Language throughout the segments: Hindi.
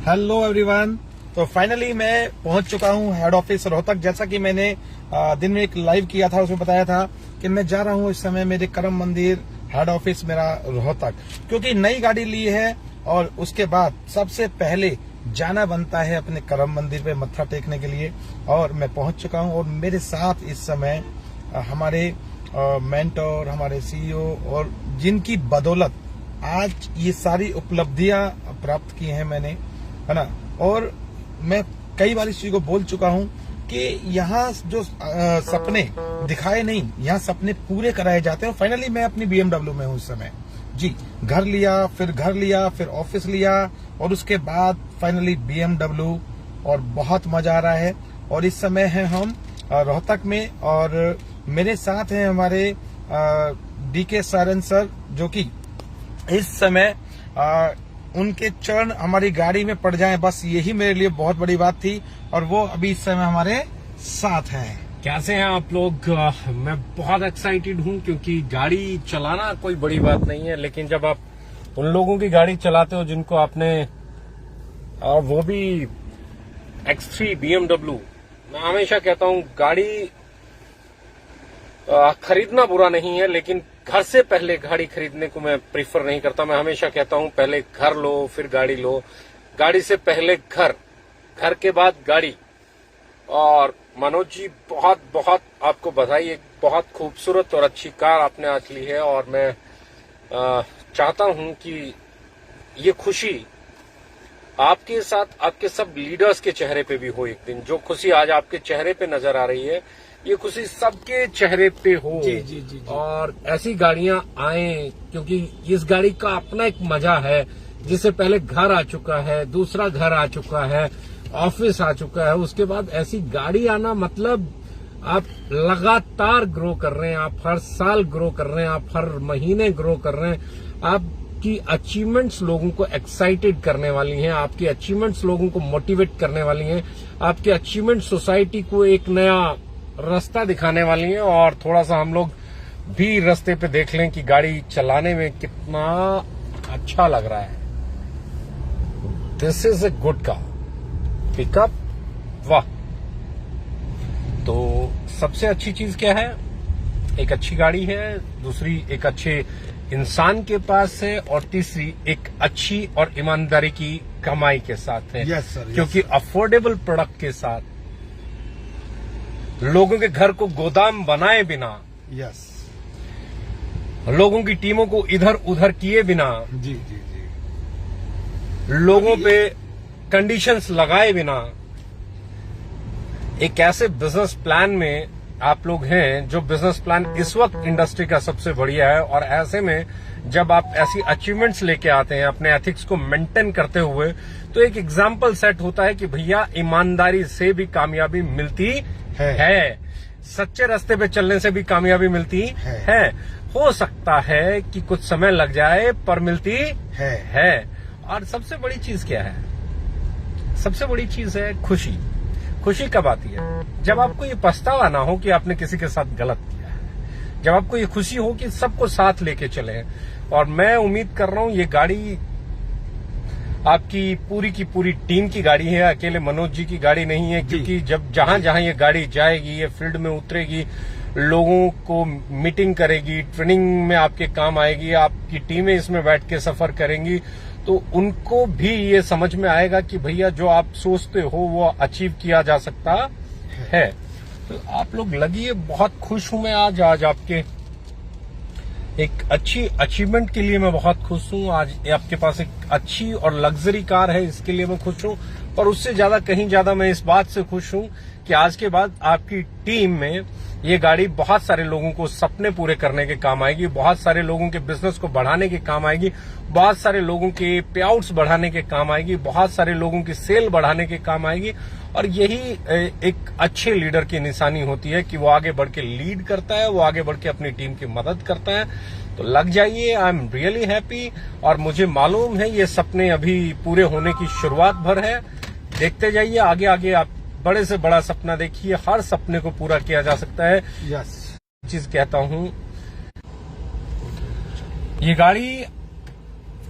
Hello everyone. तो फाइनली मैं पहुंच चुका हूं हेड ऑफिस रोहतक। जैसा कि मैंने दिन में एक लाइव किया था, उसमें बताया था कि मैं जा रहा हूं इस समय मेरे करम मंदिर हेड ऑफिस मेरा रोहतक, क्योंकि नई गाड़ी ली है और उसके बाद सबसे पहले जाना बनता है अपने करम मंदिर पे मत्था टेकने के लिए। और मैं पहुंच चुका हूं और मेरे साथ इस समय हमारे मेंटोर, हमारे सीईओ, और जिनकी बदौलत आज ये सारी उपलब्धियां प्राप्त की हैं मैंने, है ना। और मैं कई बार इस चीज को बोल चुका हूं कि यहाँ जो सपने दिखाए नहीं, यहाँ सपने पूरे कराए जाते हैं। और फाइनली मैं अपनी BMW में हूँ इस समय जी। घर लिया, फिर ऑफिस लिया, और उसके बाद फाइनली BMW, और बहुत मजा आ रहा है। और इस समय है हम रोहतक में, और मेरे साथ हैं हमारे DK सारन सर, जो कि इस समय उनके चरण हमारी गाड़ी में पड़ जाएं, बस यही मेरे लिए बहुत बड़ी बात थी। और वो अभी इस समय हमारे साथ हैं। कैसे हैं आप लोग? मैं बहुत एक्साइटेड हूं, क्योंकि गाड़ी चलाना कोई बड़ी बात नहीं है, लेकिन जब आप उन लोगों की गाड़ी चलाते हो जिनको आपने, और वो भी X3 BMW, मैं हमेशा कहता हूं गाड़ी खरीदना बुरा नहीं है, लेकिन घर से पहले गाड़ी खरीदने को मैं प्रीफर नहीं करता। मैं हमेशा कहता हूं पहले घर लो फिर गाड़ी लो, गाड़ी से पहले घर, घर के बाद गाड़ी। और मनोज जी, बहुत बहुत आपको बधाई, एक बहुत खूबसूरत और अच्छी कार आपने आज ली है। और मैं चाहता हूं कि ये खुशी आपके साथ, आपके सब लीडर्स के चेहरे पे भी हो एक दिन। जो खुशी आज आपके चेहरे पे नजर आ रही है, ये खुशी सबके चेहरे पे हो। जी। और ऐसी गाड़ियां आए, क्योंकि इस गाड़ी का अपना एक मजा है। जिससे पहले घर आ चुका है, दूसरा घर आ चुका है, ऑफिस आ चुका है, उसके बाद ऐसी गाड़ी आना मतलब आप लगातार ग्रो कर रहे हैं, आप हर साल ग्रो कर रहे हैं, आप हर महीने ग्रो कर रहे हैं। आपकी अचीवमेंट्स लोगों को एक्साइटेड करने वाली हैं, आपकी अचीवमेंट्स लोगों को मोटिवेट करने वाली हैं, आपकी अचीवमेंट सोसाइटी को एक नया रास्ता दिखाने वाली है। और थोड़ा सा हम लोग भी रास्ते पे देख लें कि गाड़ी चलाने में कितना अच्छा लग रहा है। This is a good car, pickup, वाह। तो सबसे अच्छी चीज क्या है? एक अच्छी गाड़ी है, दूसरी एक अच्छे इंसान के पास है, और तीसरी एक अच्छी और ईमानदारी की कमाई के साथ है। यस सर, क्योंकि अफोर्डेबल प्रोडक्ट के साथ, लोगों के घर को गोदाम बनाए बिना, यस, लोगों की टीमों को इधर उधर किए बिना, जी, लोगों पे कंडीशंस लगाए बिना, एक ऐसे बिजनेस प्लान में आप लोग हैं जो बिजनेस प्लान इस वक्त इंडस्ट्री का सबसे बढ़िया है। और ऐसे में जब आप ऐसी अचीवमेंट्स लेके आते हैं अपने एथिक्स को मेंटेन करते हुए, तो एक एग्जाम्पल सेट होता है कि भैया ईमानदारी से भी कामयाबी मिलती है, सच्चे रास्ते पे चलने से भी कामयाबी मिलती है। हो सकता है कि कुछ समय लग जाए, पर मिलती है। और सबसे बड़ी चीज क्या है? सबसे बड़ी चीज है खुशी। खुशी कब आती है? जब आपको ये पछतावा ना हो कि आपने किसी के साथ गलत किया है, जब आपको ये खुशी हो कि सबको साथ लेके चले। और मैं उम्मीद कर रहा हूं ये गाड़ी आपकी पूरी की पूरी टीम की गाड़ी है, अकेले मनोज जी की गाड़ी नहीं है। क्योंकि जब जहां जहां ये गाड़ी जाएगी, ये फील्ड में उतरेगी, लोगों को मीटिंग करेगी, ट्रेनिंग में आपके काम आएगी, आपकी टीमें इसमें बैठ के सफर करेंगी, तो उनको भी ये समझ में आएगा कि भैया जो आप सोचते हो वो अचीव किया जा सकता है। तो आप लोग लगिए, बहुत खुश हूं मैं आज आपके एक अच्छी अचीवमेंट के लिए मैं बहुत खुश हूं। आज आपके पास एक अच्छी और लग्जरी कार है, इसके लिए मैं खुश हूं। और उससे ज्यादा, कहीं ज्यादा मैं इस बात से खुश हूं कि आज के बाद आपकी टीम में ये गाड़ी बहुत सारे लोगों को सपने पूरे करने के काम आएगी, बहुत सारे लोगों के बिजनेस को बढ़ाने के काम आएगी, बहुत सारे लोगों के पे आउट्स बढ़ाने के काम आएगी, बहुत सारे लोगों की सेल बढ़ाने के काम आएगी। और यही एक अच्छे लीडर की निशानी होती है कि वो आगे बढ़ के लीड करता है, वो आगे बढ़ के अपनी टीम की मदद करता है। तो लग जाइए, आई एम रियली हैप्पी। और मुझे मालूम है ये सपने अभी पूरे होने की शुरुआत भर है। देखते जाइए, आगे आगे आप बड़े से बड़ा सपना देखिए, हर सपने को पूरा किया जा सकता है। यस। चीज कहता हूं, ये गाड़ी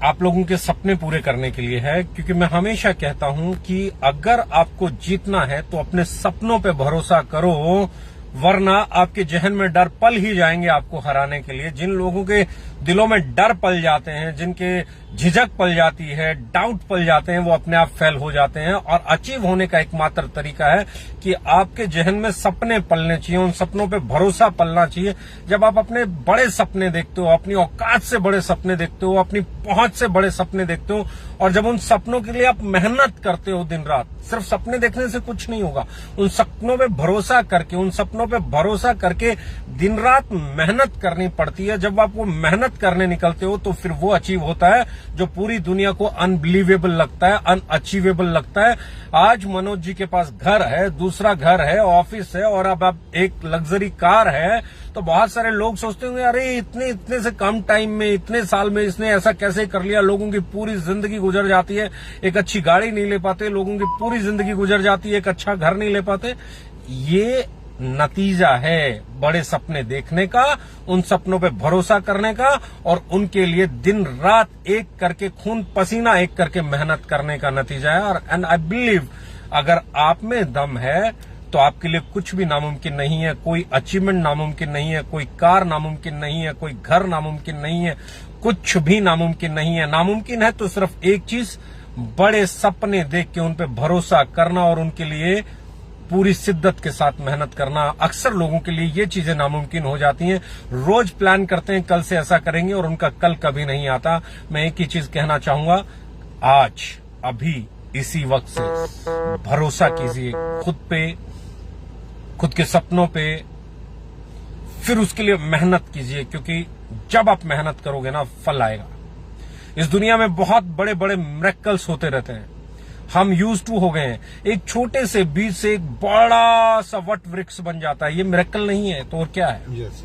आप लोगों के सपने पूरे करने के लिए है, क्योंकि मैं हमेशा कहता हूं कि अगर आपको जीतना है तो अपने सपनों पे भरोसा करो, वरना आपके जहन में डर पल ही जाएंगे आपको हराने के लिए। जिन लोगों के दिलों में डर पल जाते हैं, जिनके झिझक पल जाती है, डाउट पल जाते हैं, वो अपने आप फेल हो जाते हैं। और अचीव होने का एकमात्र तरीका है कि आपके जहन में सपने पलने चाहिए, उन सपनों पे भरोसा पलना चाहिए। जब आप अपने बड़े सपने देखते हो, अपनी औकात से बड़े सपने देखते हो, अपनी पहुंच से बड़े सपने देखते हो, और जब उन सपनों के लिए आप मेहनत करते हो दिन रात, सिर्फ सपने देखने से कुछ नहीं होगा, उन सपनों पे भरोसा करके, उन सपनों पे भरोसा करके दिन रात मेहनत करनी पड़ती है। जब आप वो मेहनत करने निकलते हो तो फिर वो अचीव होता है जो पूरी दुनिया को अनबिलीवेबल लगता है, अनअचीवेबल लगता है। आज मनोज जी के पास घर है, दूसरा घर है, ऑफिस है, और अब एक लग्जरी कार है। तो बहुत सारे लोग सोचते होंगे, अरे इतने से कम टाइम में, इतने साल में इसने ऐसा कैसे कर लिया। लोगों की पूरी जिंदगी गुजर जाती है, एक अच्छी गाड़ी नहीं ले पाते, लोगों की पूरी जिंदगी गुजर जाती है, एक अच्छा घर नहीं ले पाते। ये नतीजा है बड़े सपने देखने का, उन सपनों पे भरोसा करने का, और उनके लिए दिन रात एक करके, खून पसीना एक करके मेहनत करने का नतीजा है। और एंड आई बिलीव अगर आप में दम है तो आपके लिए कुछ भी नामुमकिन नहीं है। कोई अचीवमेंट नामुमकिन नहीं है, कोई कार नामुमकिन नहीं है, कोई घर नामुमकिन नहीं है, कुछ भी नामुमकिन नहीं है। नामुमकिन है तो सिर्फ एक चीज, बड़े सपने देख के उन पे भरोसा करना और उनके लिए पूरी शिद्दत के साथ मेहनत करना। अक्सर लोगों के लिए ये चीजें नामुमकिन हो जाती हैं। रोज प्लान करते हैं कल से ऐसा करेंगे, और उनका कल कभी नहीं आता। मैं एक ही चीज कहना चाहूंगा, आज अभी इसी वक्त से भरोसा कीजिए खुद पे, खुद के सपनों पे, फिर उसके लिए मेहनत कीजिए, क्योंकि जब आप मेहनत करोगे ना, फल आएगा। इस दुनिया में बहुत बड़े बड़े मिरेकल्स होते रहते हैं, हम यूज टू हो गए हैं। एक छोटे से बीज से एक बड़ा सा वट वृक्ष बन जाता है, ये मिरेकल नहीं है तो और क्या है। Yes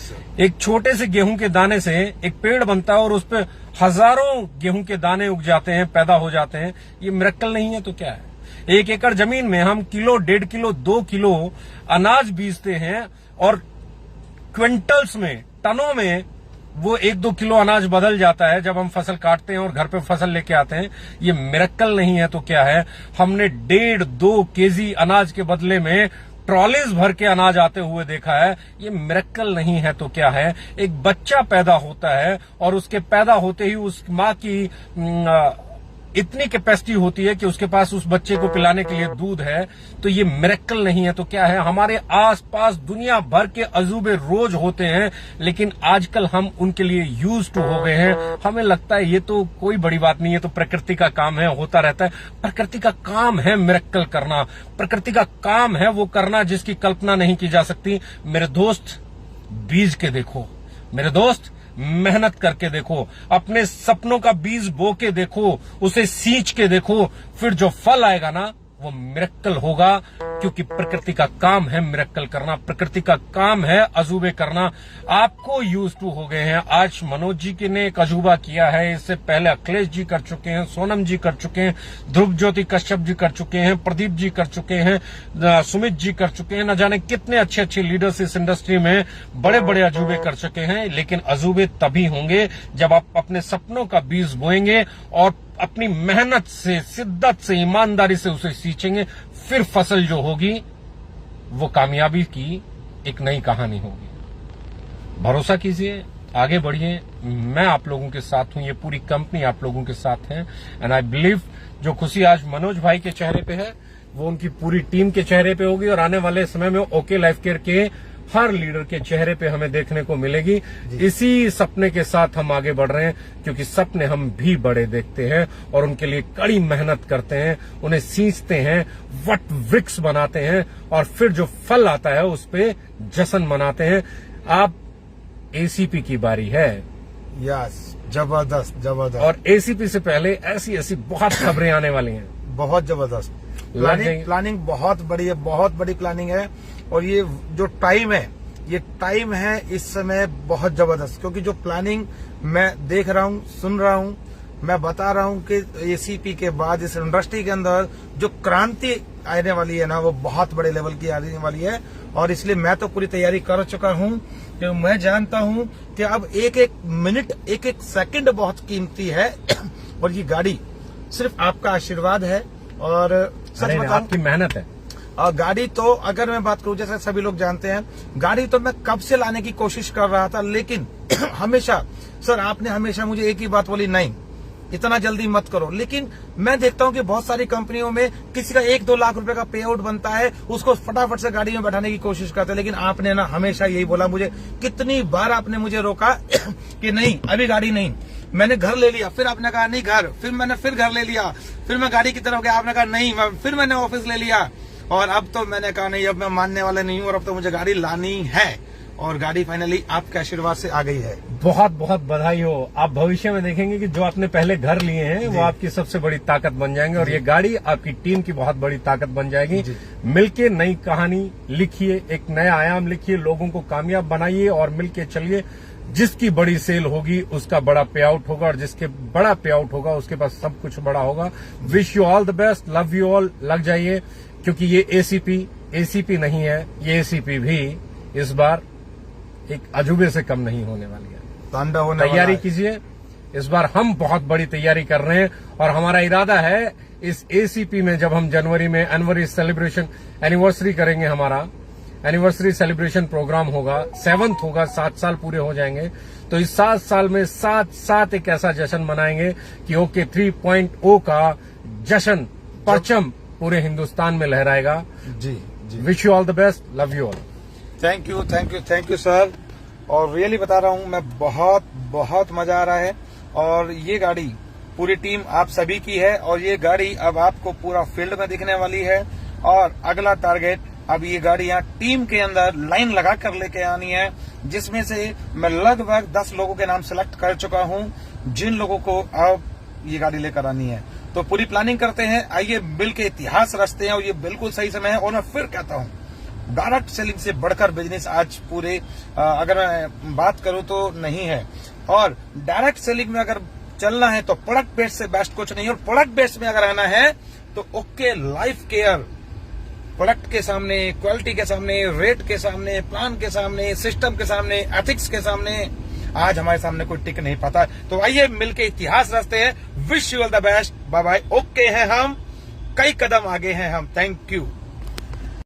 sir. एक छोटे से गेहूं के दाने से एक पेड़ बनता है और उस पर हजारों गेहूं के दाने उग जाते हैं, पैदा हो जाते हैं, ये मिरेकल नहीं है तो क्या है। 1 एकड़ जमीन में हम किलो, 1.5 किलो, 2 किलो अनाज बीजते हैं, और क्विंटल्स में, टनों में वो 1-2 किलो अनाज बदल जाता है जब हम फसल काटते हैं और घर पे फसल लेके आते हैं। ये मिरेकल नहीं है तो क्या है। हमने 1.5-2 केजी अनाज के बदले में ट्रॉलीज भर के अनाज आते हुए देखा है। ये मिरेकल नहीं है तो क्या है। एक बच्चा पैदा होता है और उसके पैदा होते ही उस माँ की इतनी कैपेसिटी होती है कि उसके पास उस बच्चे को पिलाने के लिए दूध है, तो ये मिरेकल नहीं है तो क्या है। हमारे आसपास दुनिया भर के अजूबे रोज होते हैं, लेकिन आजकल हम उनके लिए यूज टू हो गए हैं। हमें लगता है ये तो कोई बड़ी बात नहीं है, तो प्रकृति का काम है, होता रहता है। प्रकृति का काम है मिरेकल करना, प्रकृति का काम है वो करना जिसकी कल्पना नहीं की जा सकती। मेरे दोस्त, बीज के देखो, मेरे दोस्त मेहनत करके देखो, अपने सपनों का बीज बो के देखो, उसे सींच के देखो, फिर जो फल आएगा ना वो मिरेकल होगा। क्योंकि प्रकृति का काम है मिरेकल करना, प्रकृति का काम है अजूबे करना। आपको यूज टू हो गए हैं। आज मनोज जी के ने एक अजूबा किया है, इससे पहले अखिलेश जी कर चुके हैं, सोनम जी कर चुके हैं, ध्रुव ज्योति कश्यप जी कर चुके हैं, प्रदीप जी कर चुके हैं, सुमित जी कर चुके हैं। न जाने कितने अच्छे अच्छे लीडर्स इस इंडस्ट्री में बड़े बड़े अजूबे कर चुके हैं। लेकिन अजूबे तभी होंगे जब आप अपने सपनों का बीज बोएंगे और अपनी मेहनत से, शिद्दत से, ईमानदारी से उसे सींचेंगे। फिर फसल जो होगी वो कामयाबी की एक नई कहानी होगी। भरोसा कीजिए, आगे बढ़िए। मैं आप लोगों के साथ हूं, ये पूरी कंपनी आप लोगों के साथ है। एंड आई बिलीव जो खुशी आज मनोज भाई के चेहरे पे है वो उनकी पूरी टीम के चेहरे पे होगी, और आने वाले समय में ओके लाइफ केयर के हर लीडर के चेहरे पे हमें देखने को मिलेगी। इसी सपने के साथ हम आगे बढ़ रहे हैं, क्योंकि सपने हम भी बड़े देखते हैं और उनके लिए कड़ी मेहनत करते हैं, उन्हें सींचते हैं, वट वृक्ष बनाते हैं, और फिर जो फल आता है उस पे जश्न मनाते हैं। आप एसीपी की बारी है। यस, जबरदस्त जबरदस्त। और एसीपी से पहले ऐसी ऐसी बहुत खबरें आने वाली हैं, बहुत जबरदस्त। प्लानिंग बहुत बड़ी है, बहुत बड़ी प्लानिंग है। और ये जो टाइम है, ये टाइम है इस समय बहुत जबरदस्त, क्योंकि जो प्लानिंग मैं देख रहा हूँ, सुन रहा हूँ, मैं बता रहा हूँ कि एसीपी के बाद इस इंडस्ट्री के अंदर जो क्रांति आने वाली है ना, वो बहुत बड़े लेवल की आने वाली है। और इसलिए मैं तो पूरी तैयारी कर चुका हूँ, क्योंकि मैं जानता हूँ कि अब एक एक मिनट, एक एक सेकंड बहुत कीमती है और ये गाड़ी सिर्फ आपका आशीर्वाद है और सच नहीं, बताऊं, आपकी मेहनत है। और गाड़ी तो अगर मैं बात करूं, जैसे सभी लोग जानते हैं, गाड़ी तो मैं कब से लाने की कोशिश कर रहा था, लेकिन हमेशा सर आपने हमेशा मुझे एक ही बात बोली, नहीं इतना जल्दी मत करो। लेकिन मैं देखता हूं कि बहुत सारी कंपनियों में किसी का 1-2 लाख रुपए का पे आउट बनता है, उसको फटाफट से गाड़ी में बैठाने की कोशिश करते हैं। लेकिन आपने ना हमेशा यही बोला मुझे, कितनी बार आपने मुझे रोका कि नहीं अभी गाड़ी नहीं। मैंने घर ले लिया, फिर आपने कहा नहीं घर, फिर मैंने फिर घर ले लिया, फिर मैं गाड़ी की तरफ गया, आपने कहा नहीं, फिर मैंने ऑफिस ले लिया और अब तो मैंने कहा नहीं, अब मैं मानने वाला नहीं हूं और अब तो मुझे गाड़ी लानी है और गाड़ी फाइनली आपके आशीर्वाद से आ गई है। बहुत बहुत बधाई हो। आप भविष्य में देखेंगे कि जो आपने पहले घर लिए हैं वो आपकी सबसे बड़ी ताकत बन जाएंगे और ये गाड़ी आपकी टीम की बहुत बड़ी ताकत बन जाएगी। मिलके नई कहानी लिखिए, एक नया आयाम लिखिए, लोगों को कामयाब बनाइए और मिलके चलिए। जिसकी बड़ी सेल होगी उसका बड़ा पे आउट होगा और जिसके बड़ा पे आउट होगा उसके पास सब कुछ बड़ा होगा। Wish you all the best, love you all. लग जाइए क्योंकि ये एसीपी नहीं है, ये एसीपी भी इस बार एक अजूबे से कम नहीं होने वाली है। तांडा होने तैयारी कीजिए, इस बार हम बहुत बड़ी तैयारी कर रहे हैं और हमारा इरादा है इस एसीपी में जब हम जनवरी में एनिवर्सरी करेंगे, हमारा एनिवर्सरी सेलिब्रेशन प्रोग्राम होगा, 7th होगा, 7 साल पूरे हो जाएंगे। तो इस 7 साल में साथ एक ऐसा जश्न मनाएंगे कि ओके 3.0 का जश्न, परचम पूरे हिंदुस्तान में लहराएगा। जी जी, wish you all the best, love you all. Thank you sir. और रियली बता रहा हूं मैं, बहुत मजा आ रहा है और ये गाड़ी पूरी टीम आप सभी की है और ये गाड़ी अब आपको पूरा फील्ड में दिखने वाली है और अगला टारगेट अब ये गाड़ी यहाँ टीम के अंदर लाइन लगा कर लेके आनी है, जिसमें से मैं लगभग 10 लोगों के नाम सिलेक्ट कर चुका हूं जिन लोगों को अब ये गाड़ी लेकर आनी है। तो पूरी प्लानिंग करते हैं, आइए मिल के इतिहास रचते हैं और ये बिल्कुल सही समय है। और मैं फिर कहता हूँ, डायरेक्ट सेलिंग से बढ़कर बिजनेस आज पूरे अगर मैं बात करूं तो नहीं है। और डायरेक्ट सेलिंग में अगर चलना है तो प्रोडक्ट बेस्ड से बेस्ट कुछ नहीं, और प्रोडक्ट बेस्ड में अगर आना है तो ओके लाइफ केयर प्रोडक्ट के सामने, क्वालिटी के सामने, रेट के सामने, प्लान के सामने, सिस्टम के सामने, एथिक्स के सामने आज हमारे सामने कोई टिक नहीं पाता। तो आइए मिलके इतिहास रचते हैं। Wish you all the best, bye bye. Okay हैं हम, कई कदम आगे हैं हम। Thank you.